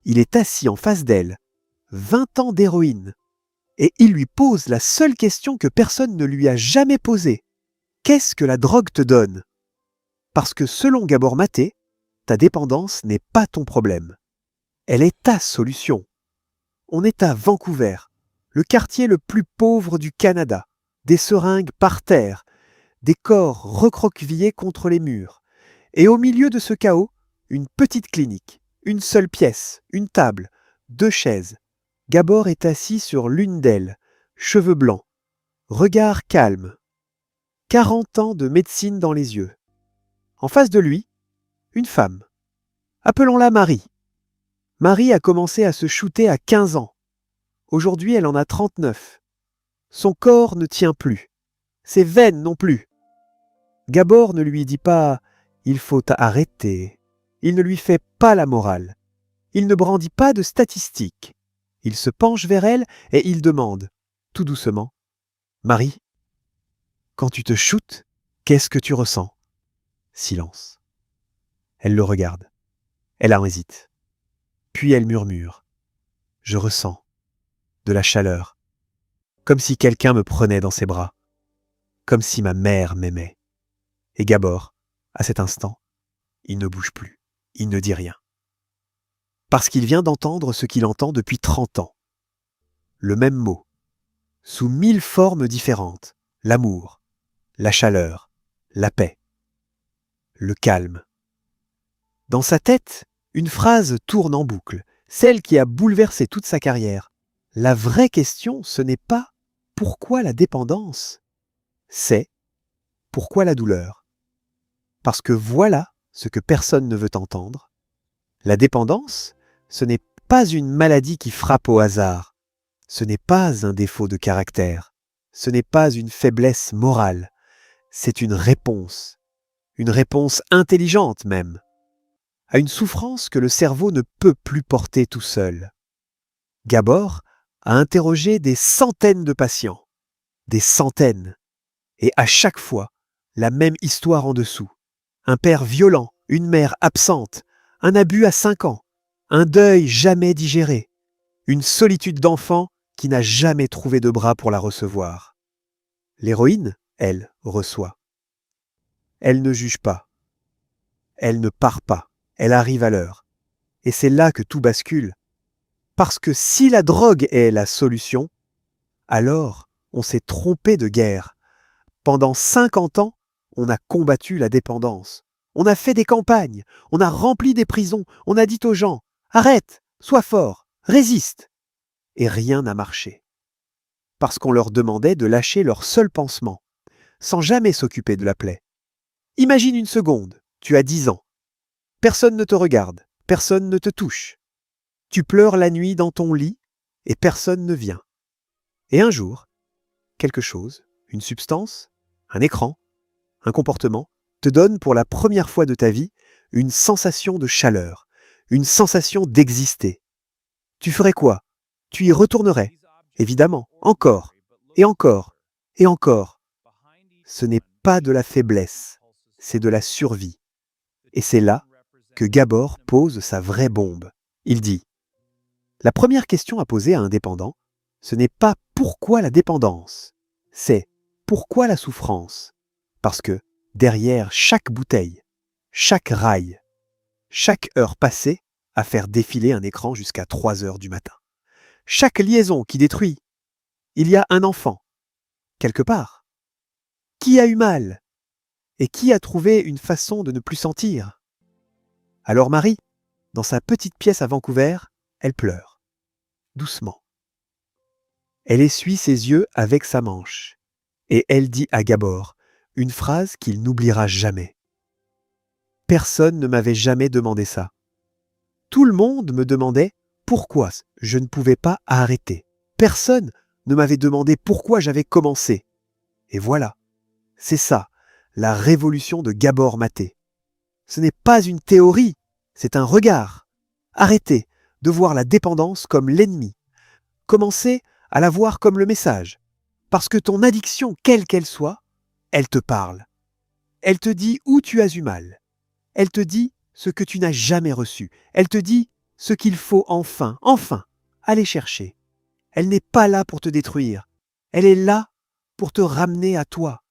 Il est assis en face d'elle, 20 ans d'héroïne, et il lui pose la seule question que personne ne lui a jamais posée. Qu'est-ce que la drogue te donne? Parce que selon Gabor Maté, ta dépendance n'est pas ton problème. Elle est ta solution. On est à Vancouver, le quartier le plus pauvre du Canada. Des seringues par terre, des corps recroquevillés contre les murs. Et au milieu de ce chaos, une petite clinique, une seule pièce, une table, 2 chaises. Gabor est assis sur l'une d'elles, cheveux blancs, regard calme, 40 ans de médecine dans les yeux. En face de lui, une femme. Appelons-la Marie. Marie a commencé à se shooter à 15 ans. Aujourd'hui, elle en a 39. Son corps ne tient plus. Ses veines non plus. Gabor ne lui dit pas « il faut arrêter ». Il ne lui fait pas la morale. Il ne brandit pas de statistiques. Il se penche vers elle et il demande, tout doucement, « Marie, quand tu te shootes, qu'est-ce que tu ressens ?» Silence. Elle le regarde. Elle hésite. Puis elle murmure, « Je ressens de la chaleur, comme si quelqu'un me prenait dans ses bras, comme si ma mère m'aimait. » Et Gabor, à cet instant, il ne bouge plus, il ne dit rien. Parce qu'il vient d'entendre ce qu'il entend depuis 30 ans. Le même mot, sous 1000 formes différentes, l'amour, la chaleur, la paix, le calme. Dans sa tête, une phrase tourne en boucle, celle qui a bouleversé toute sa carrière. La vraie question, ce n'est pas « pourquoi la dépendance ?» c'est « pourquoi la douleur ?» Parce que voilà ce que personne ne veut entendre. La dépendance, ce n'est pas une maladie qui frappe au hasard. Ce n'est pas un défaut de caractère. Ce n'est pas une faiblesse morale. C'est une réponse intelligente même, à une souffrance que le cerveau ne peut plus porter tout seul. Gabor a interrogé des centaines de patients, des centaines, et à chaque fois, la même histoire en dessous. Un père violent, une mère absente, un abus à 5 ans, un deuil jamais digéré, une solitude d'enfant qui n'a jamais trouvé de bras pour la recevoir. L'héroïne, elle, reçoit. Elle ne juge pas. Elle ne part pas. Elle arrive à l'heure. Et c'est là que tout bascule. Parce que si la drogue est la solution, alors on s'est trompé de guerre. Pendant 50 ans, on a combattu la dépendance. On a fait des campagnes, on a rempli des prisons, on a dit aux gens « Arrête, sois fort, résiste !» Et rien n'a marché. Parce qu'on leur demandait de lâcher leur seul pansement, sans jamais s'occuper de la plaie. Imagine une seconde, tu as 10 ans. Personne ne te regarde, personne ne te touche. Tu pleures la nuit dans ton lit et personne ne vient. Et un jour, quelque chose, une substance, un écran, un comportement, te donne pour la première fois de ta vie une sensation de chaleur, une sensation d'exister. Tu ferais quoi? Tu y retournerais, évidemment, encore, et encore, et encore. Ce n'est pas de la faiblesse, c'est de la survie. Et c'est là que Gabor pose sa vraie bombe. Il dit « La première question à poser à un dépendant, ce n'est pas pourquoi la dépendance, c'est pourquoi la souffrance. Parce que derrière chaque bouteille, chaque rail, chaque heure passée à faire défiler un écran jusqu'à 3 heures du matin, chaque liaison qui détruit, il y a un enfant, quelque part. Qui a eu mal? Et qui a trouvé une façon de ne plus sentir? Alors Marie, dans sa petite pièce à Vancouver, elle pleure, doucement. Elle essuie ses yeux avec sa manche, et elle dit à Gabor une phrase qu'il n'oubliera jamais. Personne ne m'avait jamais demandé ça. Tout le monde me demandait pourquoi je ne pouvais pas arrêter. Personne ne m'avait demandé pourquoi j'avais commencé. Et voilà, c'est ça, la révolution de Gabor Maté. Ce n'est pas une théorie, c'est un regard. Arrêtez de voir la dépendance comme l'ennemi. Commencez à la voir comme le message. Parce que ton addiction, quelle qu'elle soit, elle te parle. Elle te dit où tu as eu mal. Elle te dit ce que tu n'as jamais reçu. Elle te dit ce qu'il faut enfin, aller chercher. Elle n'est pas là pour te détruire. Elle est là pour te ramener à toi.